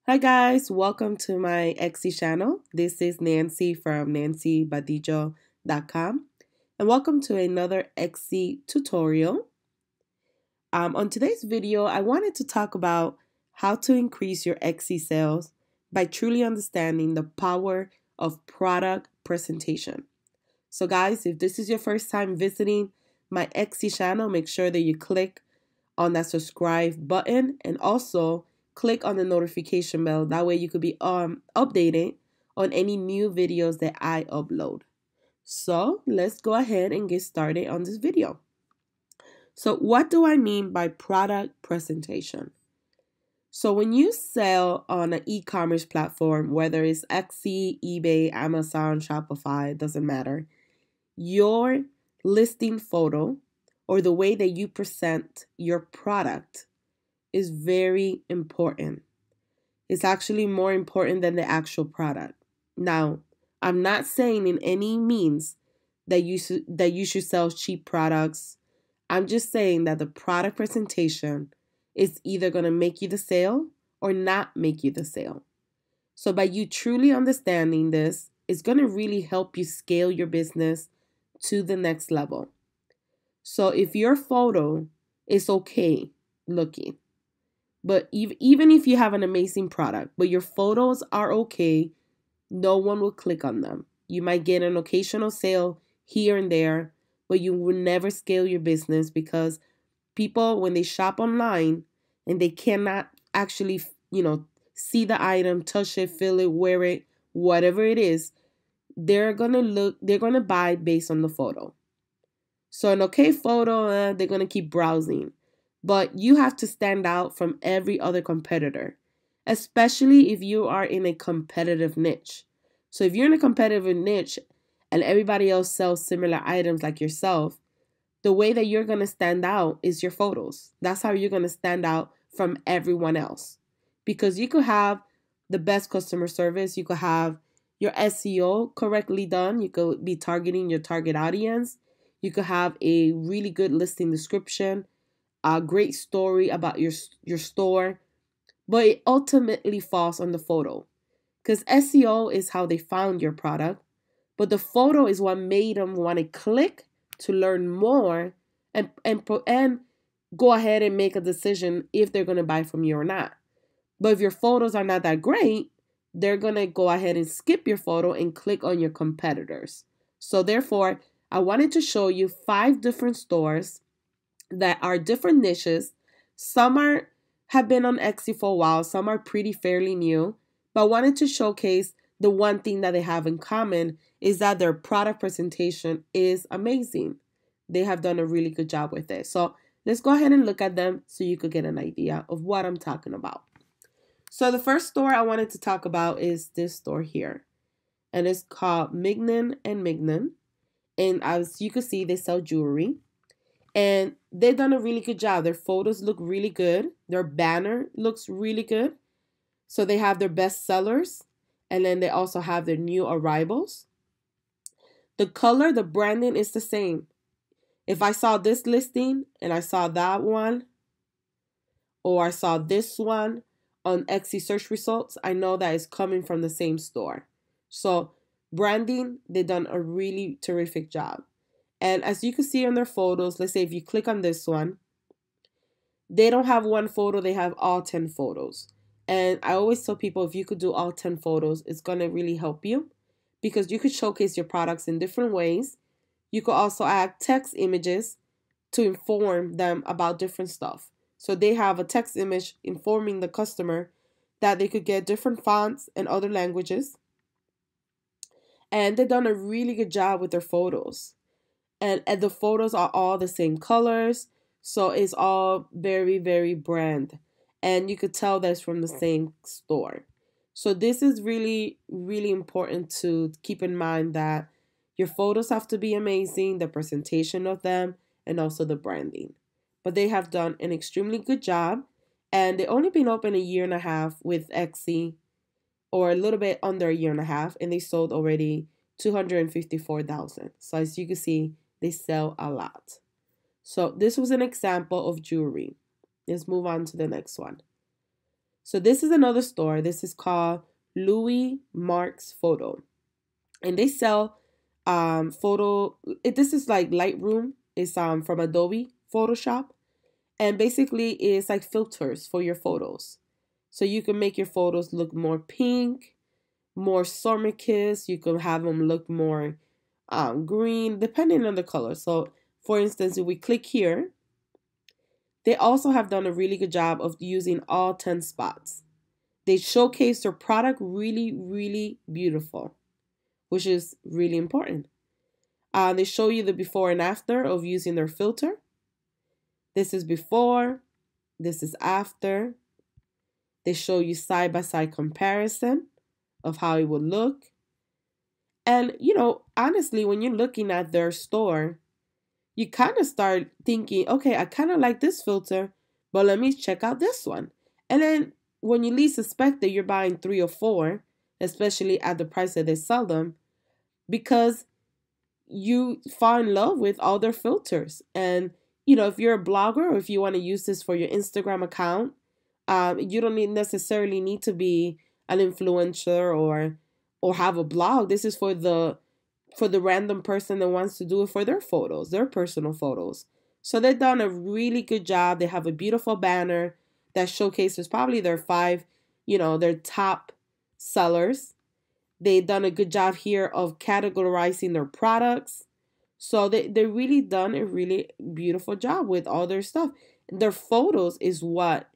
Hi guys, welcome to my Etsy channel. This is Nancy from nancybadijo.com and welcome to another Etsy tutorial. On today's video, I wanted to talk about how to increase your Etsy sales by truly understanding the power of product presentation. So guys, if this is your first time visiting my Etsy channel, make sure that you click on that subscribe button and also click on the notification bell. That way you could be updated on any new videos that I upload. So let's go ahead and get started on this video. So what do I mean by product presentation? So when you sell on an e-commerce platform, whether it's Etsy, eBay, Amazon, Shopify, it doesn't matter, your listing photo or the way that you present your product is very important. It's actually more important than the actual product. Now, I'm not saying in any means that you should sell cheap products. I'm just saying that the product presentation is either going to make you the sale or not make you the sale. So by you truly understanding this, it's going to really help you scale your business to the next level. So if your photo is okay looking, but even if you have an amazing product, but your photos are okay, no one will click on them. You might get an occasional sale here and there, but you will never scale your business because people, when they shop online and they cannot actually, see the item, touch it, feel it, wear it, whatever it is, they're going to buy based on the photo. So an okay photo, they're going to keep browsing. But you have to stand out from every other competitor, especially if you are in a competitive niche. So if you're in a competitive niche and everybody else sells similar items like yourself, the way that you're going to stand out is your photos. That's how you're going to stand out from everyone else. Because you could have the best customer service, you could have your SEO correctly done, you could be targeting your target audience, you could have a really good listing description, a great story about your store, but it ultimately falls on the photo. Because SEO is how they found your product, but the photo is what made them want to click to learn more and go ahead and make a decision if they're going to buy from you or not. But if your photos are not that great, they're going to go ahead and skip your photo and click on your competitors. So therefore, I wanted to show you 5 different stores that are different niches. Some have been on Etsy for a while, some are pretty fairly new, but I wanted to showcase the one thing that they have in common is that their product presentation is amazing. They have done a really good job with it. So let's go ahead and look at them so you could get an idea of what I'm talking about. So the first store I wanted to talk about is this store here, and it's called Magnum and Magnum. And as you can see, they sell jewelry. And they've done a really good job. Their photos look really good. Their banner looks really good. So they have their best sellers. And then they also have their new arrivals. The color, the branding is the same. If I saw this listing and I saw that one, or I saw this one on Etsy search results, I know that it's coming from the same store. So branding, they've done a really terrific job. And as you can see on their photos, let's say if you click on this one, they don't have one photo, they have all 10 photos. And I always tell people if you could do all 10 photos, it's going to really help you because you could showcase your products in different ways. You could also add text images to inform them about different stuff. So they have a text image informing the customer that they could get different fonts and other languages. And they've done a really good job with their photos. And the photos are all the same colors. So it's all very, very brand. And you could tell that's from the same store. So this is really, really important to keep in mind that your photos have to be amazing, the presentation of them, and also the branding. But they have done an extremely good job. And they've only been open a year and a half with Etsy, or a little bit under a year and a half. And they sold already 254,000. So as you can see, they sell a lot. So this was an example of jewelry. Let's move on to the next one. So this is another store. This is called Louis Marx Photo, and they sell photo. This is like Lightroom. It's from Adobe Photoshop, and basically it's like filters for your photos, so you can make your photos look more pink, more summer kiss. You can have them look more green, depending on the color. So, for instance, if we click here, they also have done a really good job of using all 10 spots. They showcase their product really, really beautiful, which is really important. They show you the before and after of using their filter. This is before, this is after. They show you side-by-side comparison of how it would look. And, honestly, when you're looking at their store, you kind of start thinking, okay, I kind of like this filter, but let me check out this one. And then when you least suspect that you're buying 3 or 4, especially at the price that they sell them, because you fall in love with all their filters. And, if you're a blogger or if you want to use this for your Instagram account, you don't necessarily need to be an influencer or have a blog. This is for the random person that wants to do it for their photos, their personal photos. So they've done a really good job. They have a beautiful banner that showcases probably their 5, their top sellers. They've done a good job here of categorizing their products. So they really done a really beautiful job with all their stuff. Their photos is what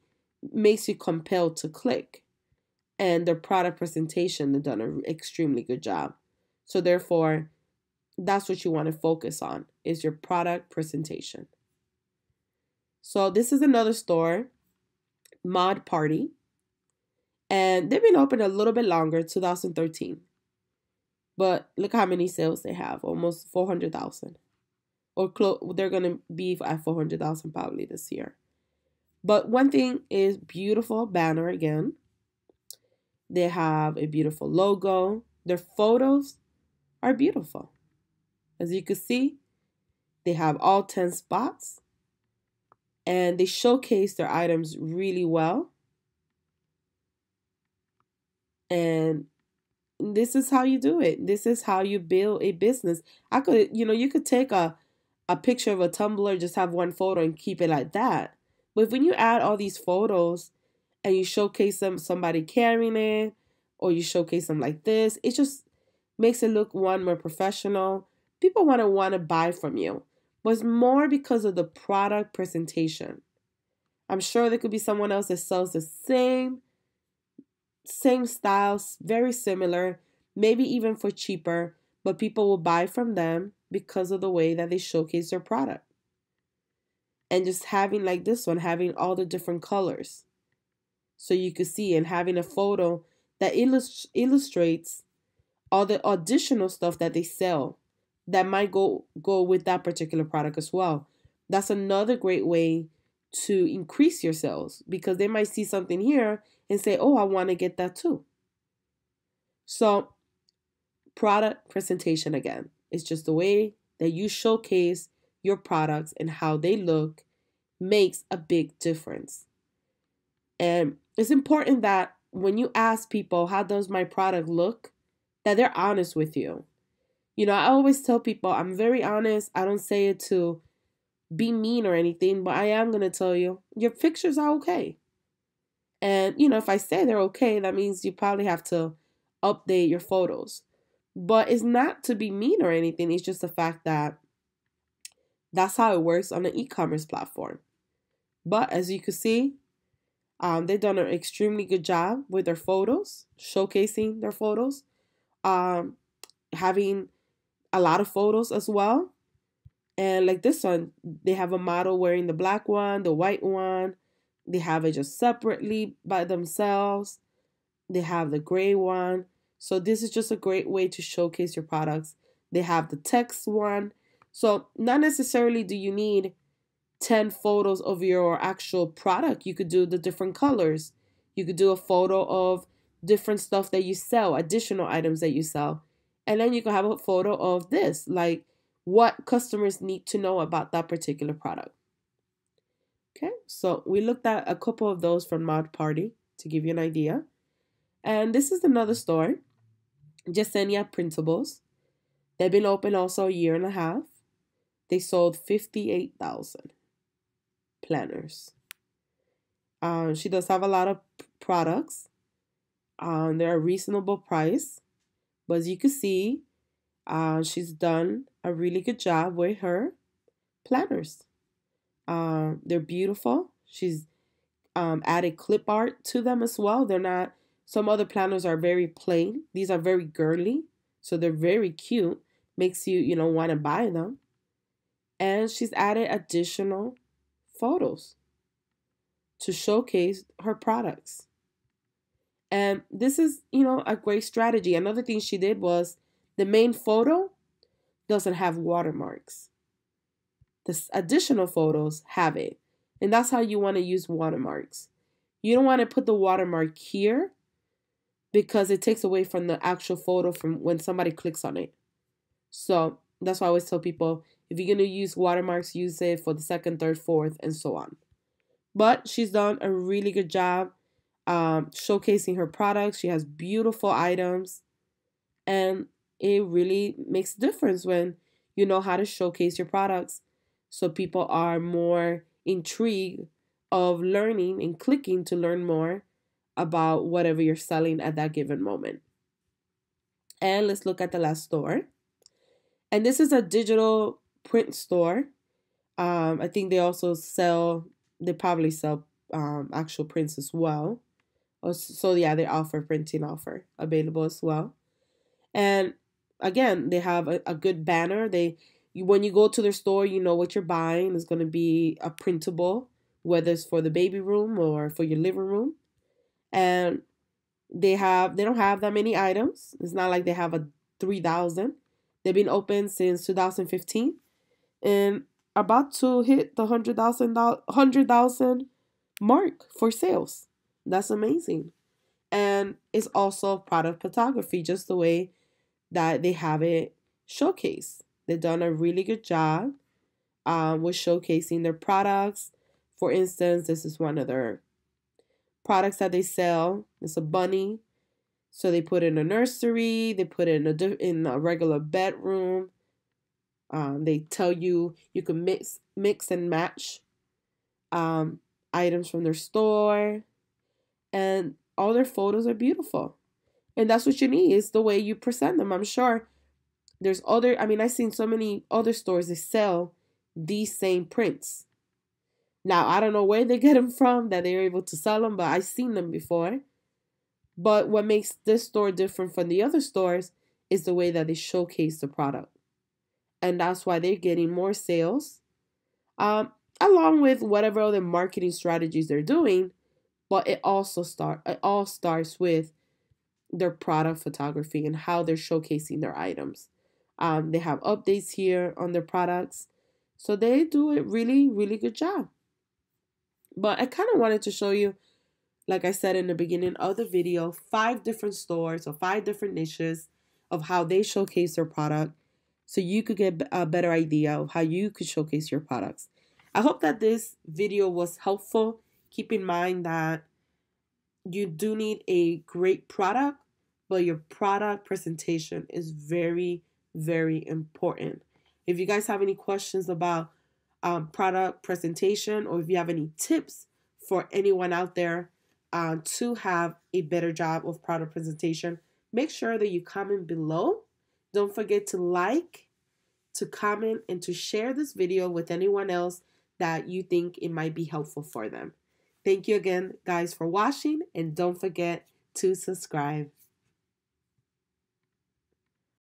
makes you compelled to click. And their product presentation, they've done an extremely good job. So therefore, that's what you want to focus on, is your product presentation. So this is another store, Maude Party. And they've been open a little bit longer, 2013. But look how many sales they have, almost 400,000. Or they're going to be at 400,000 probably this year. But one thing is beautiful banner again. They have a beautiful logo. Their photos are beautiful. As you can see, they have all 10 spots. And they showcase their items really well. And this is how you do it. This is how you build a business. You could take a picture of a tumbler, just have one photo and keep it like that. But when you add all these photos and you showcase somebody carrying it, or you showcase them like this, it just makes it look, one, more professional. People want to buy from you. But it's more because of the product presentation. I'm sure there could be someone else that sells the same styles, very similar, maybe even for cheaper, but people will buy from them because of the way that they showcase their product. And just having, like this one, having all the different colors so you could see, and having a photo that illustrates all the additional stuff that they sell that might go with that particular product as well. That's another great way to increase your sales, because they might see something here and say, oh, I want to get that too. So product presentation, again, is just the way that you showcase your products and how they look makes a big difference. And it's important that when you ask people, how does my product look, that they're honest with you. I always tell people I'm very honest. I don't say it to be mean or anything, but I am going to tell you, your pictures are okay. And, if I say they're okay, that means you probably have to update your photos. But it's not to be mean or anything. It's just the fact that that's how it works on an e-commerce platform. But as you can see, they've done an extremely good job with their photos, showcasing their photos, having a lot of photos as well. And like this one, they have a model wearing the black one, the white one. They have it just separately by themselves. They have the gray one. So this is just a great way to showcase your products. They have the text one. So not necessarily do you need 10 photos of your actual product. You could do the different colors. You could do a photo of different stuff that you sell, additional items that you sell. And then you can have a photo of this, like what customers need to know about that particular product. Okay, so we looked at a couple of those from Maude Party. to give you an idea. And this is another store, Yesenia Printables. They've been open also a year and a half. They sold 58,000 planners. She does have a lot of products. They're a reasonable price. But as you can see, she's done a really good job with her planners. They're beautiful. She's added clip art to them as well. They're not, some other planners are very plain. These are very girly, so they're very cute. Makes you, want to buy them. And she's added additional photos to showcase her products. And this is, a great strategy. Another thing she did was the main photo doesn't have watermarks. The additional photos have it. And that's how you want to use watermarks. You don't want to put the watermark here because it takes away from the actual photo from when somebody clicks on it. So that's why I always tell people, if you're going to use watermarks, use it for the second, third, fourth, and so on. But she's done a really good job showcasing her products. She has beautiful items. And it really makes a difference when you know how to showcase your products. So people are more intrigued of learning and clicking to learn more about whatever you're selling at that given moment. And let's look at the last store. And this is a digital print store. I think they also they probably sell actual prints as well. So yeah, they offer printing offer available as well. And again, they have a good banner. When you go to their store, you know what you're buying. It's going to be a printable, whether it's for the baby room or for your living room. And they don't have that many items. It's not like they have a 3,000. They've been open since 2015 and about to hit the 100,000 mark for sales. That's amazing. And it's also product photography, just the way that they have it showcased. They've done a really good job with showcasing their products. For instance, this is one of their products that they sell. It's a bunny. So they put it in a nursery. They put it in a regular bedroom. They tell you can mix and match items from their store. And all their photos are beautiful. And that's what you need, is the way you present them. I'm sure there's I've seen so many other stores that sell these same prints. Now, I don't know where they get them from, that they're able to sell them, but I've seen them before. But what makes this store different from the other stores is the way that they showcase the product. And that's why they're getting more sales, along with whatever other marketing strategies they're doing. But it all starts with their product photography and how they're showcasing their items. They have updates here on their products. So they do a really, really good job. But I kind of wanted to show you, like I said in the beginning of the video, 5 different stores or 5 different niches of how they showcase their product, so you could get a better idea of how you could showcase your products. I hope that this video was helpful. Keep in mind that you do need a great product, but your product presentation is very, very important. If you guys have any questions about product presentation, or if you have any tips for anyone out there to have a better job of product presentation, make sure that you comment below. Don't forget to like, to comment, and to share this video with anyone else that you think it might be helpful for them. Thank you again, guys, for watching, and don't forget to subscribe.